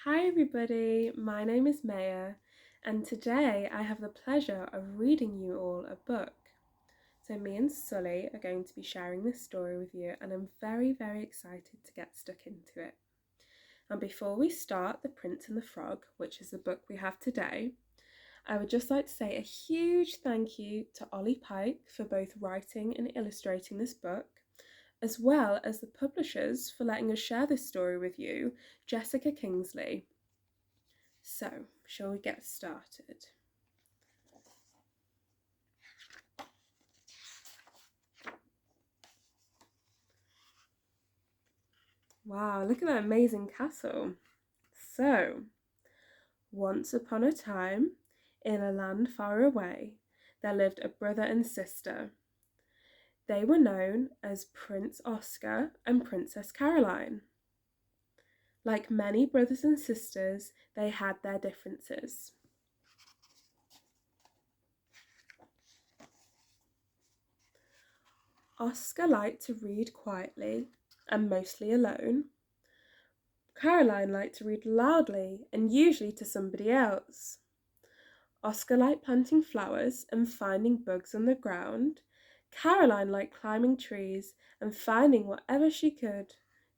Hi everybody, my name is Mea, and today I have the pleasure of reading you all a book. So me and Sully are going to be sharing this story with you, and I'm very excited to get stuck into it. And before we start The Prince and the Frog, which is the book we have today, I would just like to say a huge thank you to Ollie Pike for both writing and illustrating this book, as well as the publishers for letting us share this story with you, Jessica Kingsley. So, shall we get started? Wow, look at that amazing castle. So, once upon a time, in a land far away, there lived a brother and sister. They were known as Prince Oscar and Princess Caroline. Like many brothers and sisters, they had their differences. Oscar liked to read quietly and mostly alone. Caroline liked to read loudly and usually to somebody else. Oscar liked planting flowers and finding bugs on the ground. Caroline liked climbing trees and finding whatever she could.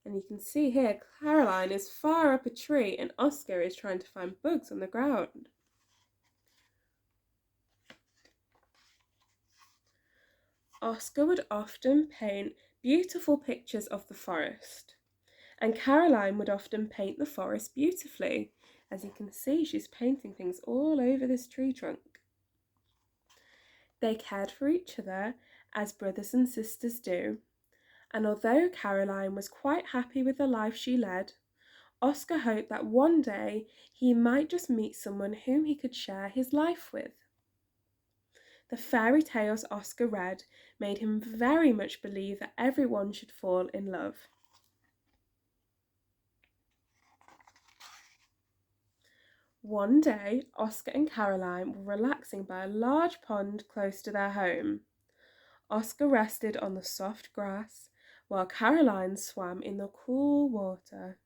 And you can see here, Caroline is far up a tree and Oscar is trying to find bugs on the ground. Oscar would often paint beautiful pictures of the forest, and Caroline would often paint the forest beautifully. As you can see, she's painting things all over this tree trunk. They cared for each other as brothers and sisters do, and although Caroline was quite happy with the life she led, Oscar hoped that one day he might just meet someone whom he could share his life with. The fairy tales Oscar read made him very much believe that everyone should fall in love. One day, Oscar and Caroline were relaxing by a large pond close to their home. Oscar rested on the soft grass, while Caroline swam in the cool water.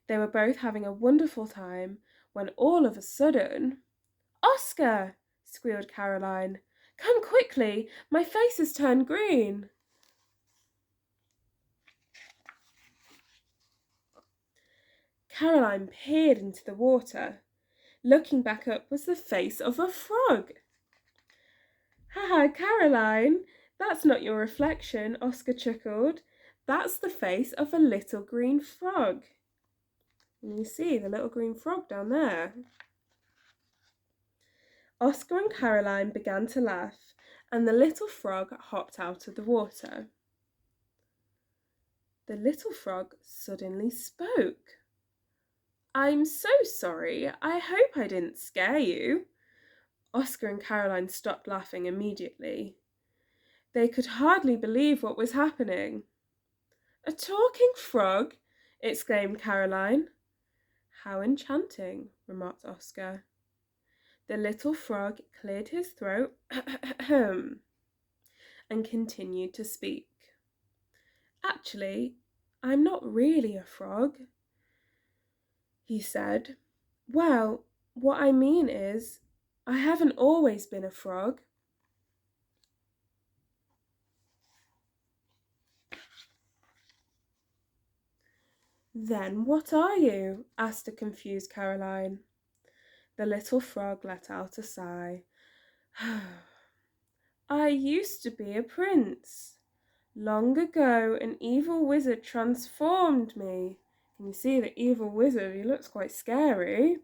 They were both having a wonderful time when all of a sudden, "Oscar!" squealed Caroline. "Come quickly, my face has turned green." Caroline peered into the water. Looking back up was the face of a frog. "Haha, Caroline, that's not your reflection," Oscar chuckled. "That's the face of a little green frog." And you see the little green frog down there. Oscar and Caroline began to laugh, and the little frog hopped out of the water. The little frog suddenly spoke. "I'm so sorry. I hope I didn't scare you." Oscar and Caroline stopped laughing immediately. They could hardly believe what was happening. "A talking frog!" exclaimed Caroline. "How enchanting," remarked Oscar. The little frog cleared his throat and continued to speak. "Actually, I'm not really a frog," he said. "Well, what I mean is, I haven't always been a frog." "Then what are you?" asked a confused Caroline. The little frog let out a sigh. "I used to be a prince. Long ago, an evil wizard transformed me." Can you see the evil wizard? He looks quite scary.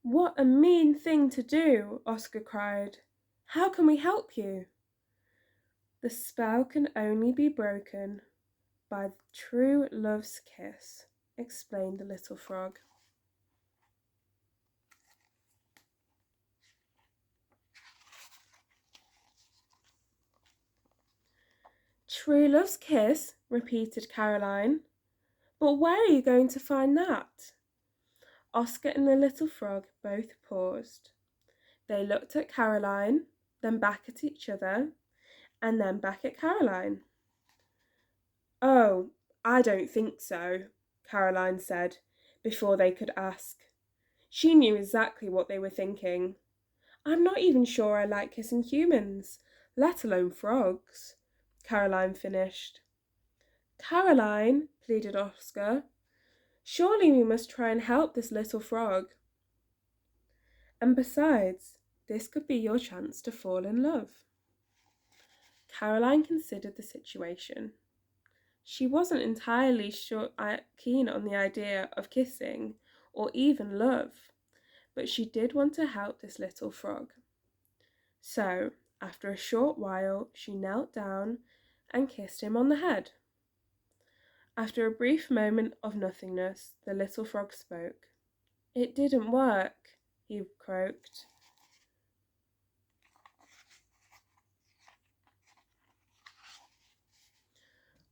"What a mean thing to do!" Oscar cried. "How can we help you?" "The spell can only be broken by true love's kiss," explained the little frog. "True love's kiss," repeated Caroline. "But where are you going to find that?" Oscar and the little frog both paused. They looked at Caroline, then back at each other, and then back at Caroline. "Oh, I don't think so," Caroline said, before they could ask. She knew exactly what they were thinking. I'm not even sure I like kissing humans, let alone frogs, Caroline finished. Caroline, pleaded Oscar, surely we must try and help this little frog. And besides, this could be your chance to fall in love. Caroline considered the situation. She wasn't entirely keen on the idea of kissing or even love, but she did want to help this little frog. So, after a short while, she knelt down and kissed him on the head. After a brief moment of nothingness, the little frog spoke. It didn't work, he croaked.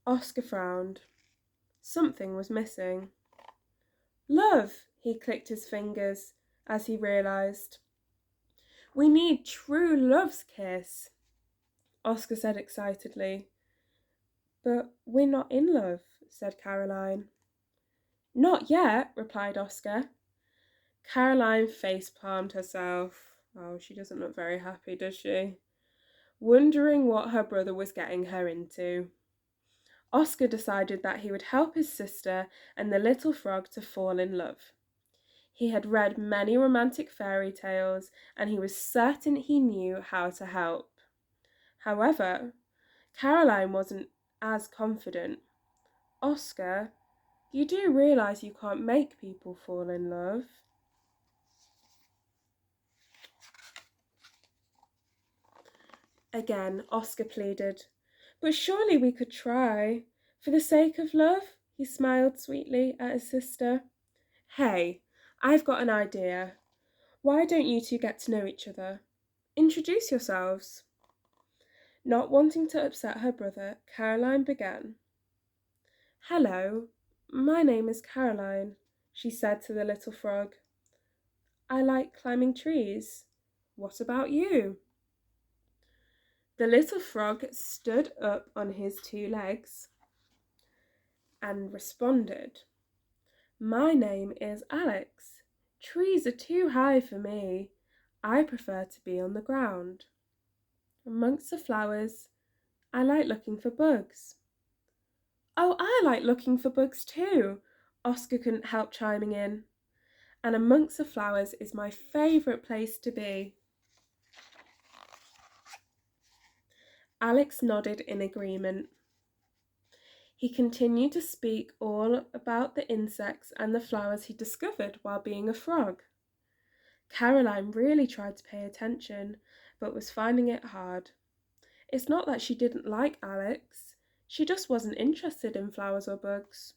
Oscar frowned. Something was missing. Love, he clicked his fingers as he realised. We need true love's kiss, Oscar said excitedly. But we're not in love, said Caroline. Not yet, replied Oscar. Caroline face-palmed herself. Oh, she doesn't look very happy, does she? Wondering what her brother was getting her into. Oscar decided that he would help his sister and the little frog to fall in love. He had read many romantic fairy tales, and he was certain he knew how to help. However, Caroline wasn't as confident. Oscar, you do realise you can't make people fall in love? Again, Oscar pleaded. But surely we could try. For the sake of love, he smiled sweetly at his sister. Hey, I've got an idea. Why don't you two get to know each other? Introduce yourselves. Not wanting to upset her brother, Caroline began. Hello, my name is Caroline, she said to the little frog. I like climbing trees. What about you? The little frog stood up on his two legs and responded, My name is Alex. Trees are too high for me. I prefer to be on the ground. Amongst the flowers, I like looking for bugs. Oh, I like looking for bugs too, Oscar couldn't help chiming in. And amongst the flowers is my favourite place to be. Alex nodded in agreement. He continued to speak all about the insects and the flowers he discovered while being a frog. Caroline really tried to pay attention, but was finding it hard. It's not that she didn't like Alex, she just wasn't interested in flowers or bugs.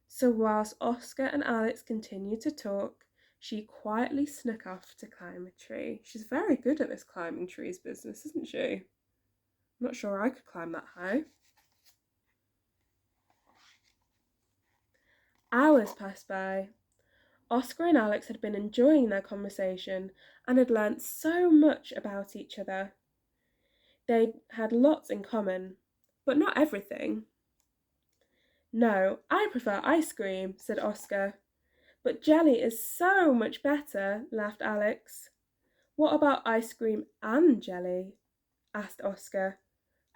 So whilst Oscar and Alex continued to talk, she quietly snuck off to climb a tree. She's very good at this climbing trees business, isn't she? I'm not sure I could climb that high. Hours passed by. Oscar and Alex had been enjoying their conversation and had learnt so much about each other. They had lots in common, but not everything. No, I prefer ice cream, said Oscar. But jelly is so much better, laughed Alex. What about ice cream and jelly? Asked Oscar.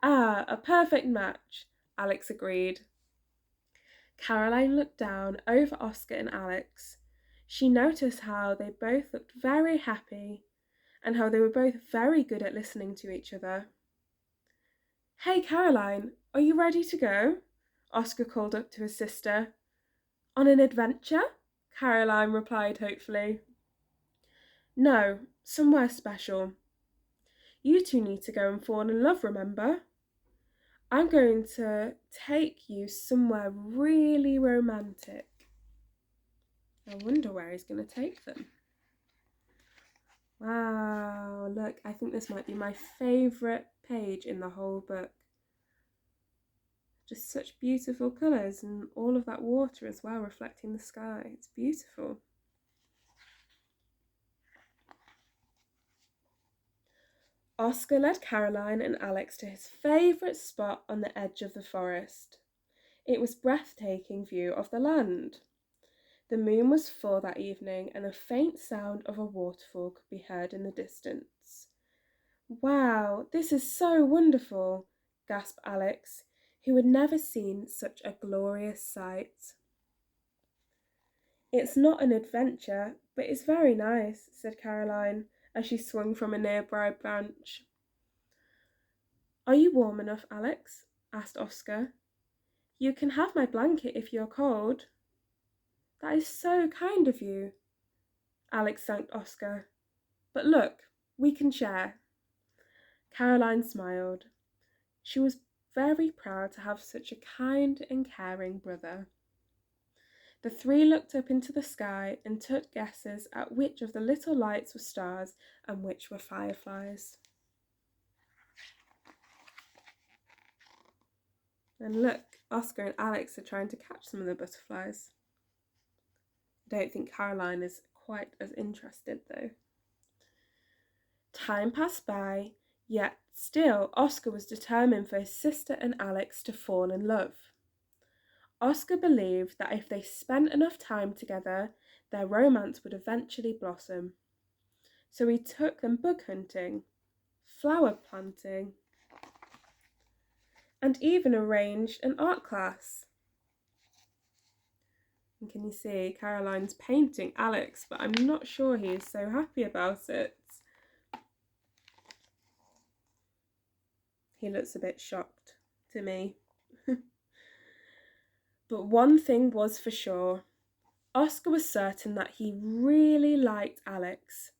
Ah, a perfect match, Alex agreed. Caroline looked down over Oscar and Alex. She noticed how they both looked very happy and how they were both very good at listening to each other. Hey, Caroline, are you ready to go? Oscar called up to his sister. On an adventure? Caroline replied hopefully. No, somewhere special. You two need to go and fall in love, remember? I'm going to take you somewhere really romantic. I wonder where he's going to take them. Wow, look, I think this might be my favourite page in the whole book. Just such beautiful colours and all of that water as well reflecting the sky. It's beautiful. Oscar led Caroline and Alex to his favourite spot on the edge of the forest. It was a breathtaking view of the land. The moon was full that evening, and a faint sound of a waterfall could be heard in the distance. "Wow, this is so wonderful," gasped Alex, who had never seen such a glorious sight. "It's not an adventure, but it's very nice," said Caroline, as she swung from a nearby branch. "Are you warm enough, Alex?" asked Oscar. "You can have my blanket if you're cold." "That is so kind of you," Alex thanked Oscar. "But look, we can share." Caroline smiled. She was very proud to have such a kind and caring brother. The three looked up into the sky and took guesses at which of the little lights were stars and which were fireflies. And look, Oscar and Alex are trying to catch some of the butterflies. I don't think Caroline is quite as interested though. Time passed by, yet still Oscar was determined for his sister and Alex to fall in love. Oscar believed that if they spent enough time together, their romance would eventually blossom. So he took them bug hunting, flower planting, and even arranged an art class. And can you see Caroline's painting Alex, but I'm not sure he is so happy about it. He looks a bit shocked to me. But one thing was for sure. Oscar was certain that he really liked Alex.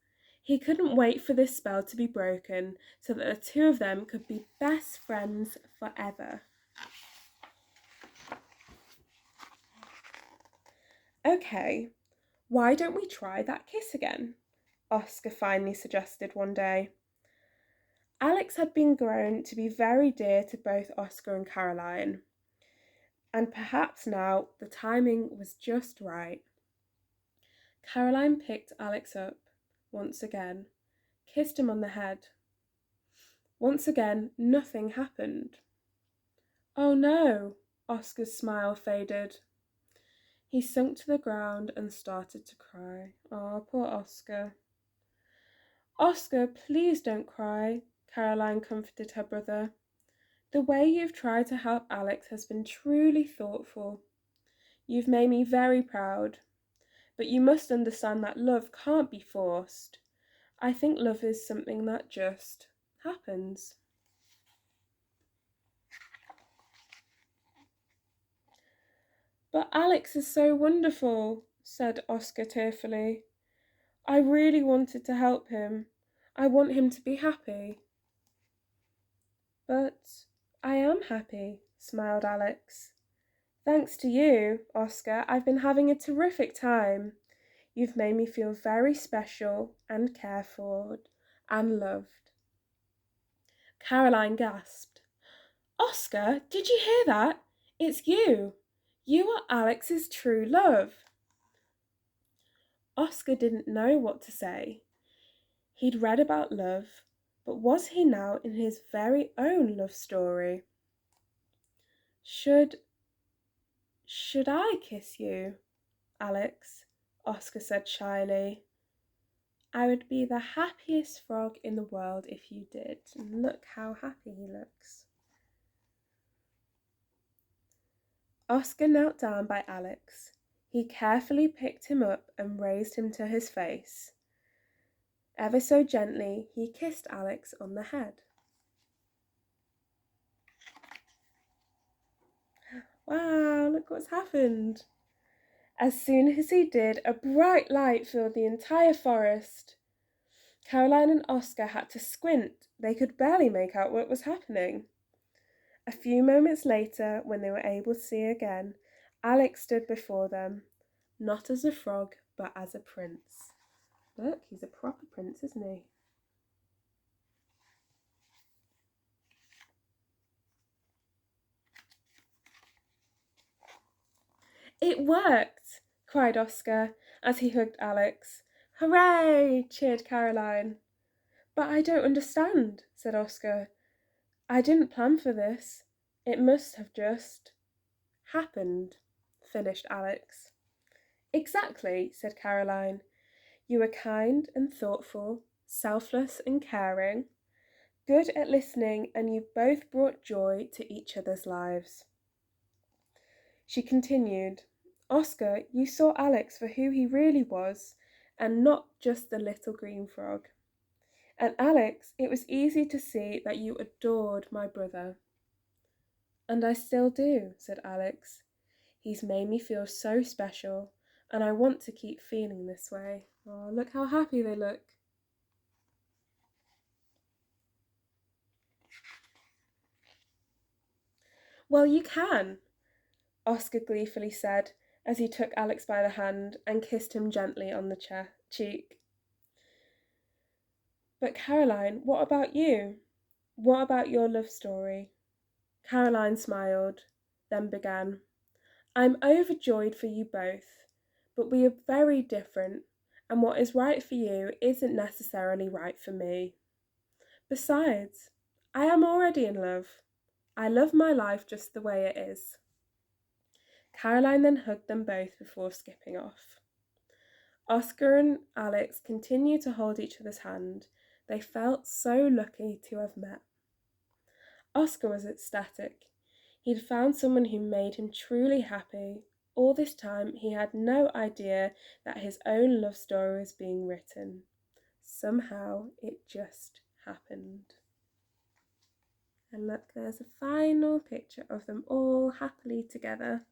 He couldn't wait for this spell to be broken so that the two of them could be best friends forever. "Okay, why don't we try that kiss again?" Oscar finally suggested one day. Alex had been grown to be very dear to both Oscar and Caroline, and perhaps now the timing was just right. Caroline picked Alex up once again, kissed him on the head. Once again, nothing happened. "Oh no!" Oscar's smile faded. He sunk to the ground and started to cry. Oh, poor Oscar. "Oscar, please don't cry," Caroline comforted her brother. "The way you've tried to help Alex has been truly thoughtful. You've made me very proud. But you must understand that love can't be forced. I think love is something that just happens." "But Alex is so wonderful," said Oscar tearfully. "I really wanted to help him. I want him to be happy." "But I am happy," smiled Alex. "Thanks to you, Oscar, I've been having a terrific time. You've made me feel very special and cared for and loved." Caroline gasped. "Oscar, did you hear that? It's you. You are Alex's true love." Oscar didn't know what to say. He'd read about love, but was he now in his very own love story? Should I kiss you, Alex?" Oscar said shyly. "I would be the happiest frog in the world if you did." And look how happy he looks. Oscar knelt down by Alex. He carefully picked him up and raised him to his face. Ever so gently, he kissed Alex on the head. Wow, look what's happened. As soon as he did, a bright light filled the entire forest. Caroline and Oscar had to squint. They could barely make out what was happening. A few moments later, when they were able to see again, Alex stood before them, not as a frog, but as a prince. Look, he's a proper prince, isn't he? "It worked!" cried Oscar as he hugged Alex. "Hooray!" cheered Caroline. "But I don't understand," said Oscar. "I didn't plan for this. It must have just happened, finished Alex. Exactly, said Caroline. You were kind and thoughtful, selfless and caring, good at listening, and you both brought joy to each other's lives. She continued, Oscar, you saw Alex for who he really was, and not just the little green frog. And Alex, it was easy to see that you adored my brother. And I still do, said Alex. He's made me feel so special, and I want to keep feeling this way. Oh, look how happy they look. Well, you can, Oscar gleefully said as he took Alex by the hand and kissed him gently on the cheek. But Caroline, what about you? What about your love story? Caroline smiled, then began. I'm overjoyed for you both, but we are very different, and what is right for you isn't necessarily right for me. Besides, I am already in love. I love my life just the way it is. Caroline then hugged them both before skipping off. Oscar and Alex continued to hold each other's hand. They felt so lucky to have met. Oscar was ecstatic. He'd found someone who made him truly happy. All this time he had no idea that his own love story was being written. Somehow it just happened. And look, there's a final picture of them all happily together.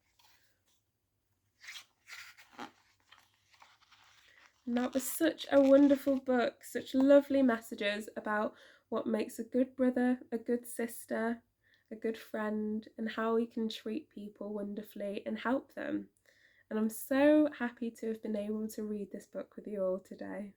And that was such a wonderful book, such lovely messages about what makes a good brother, a good sister, a good friend, and how we can treat people wonderfully and help them. And I'm so happy to have been able to read this book with you all today.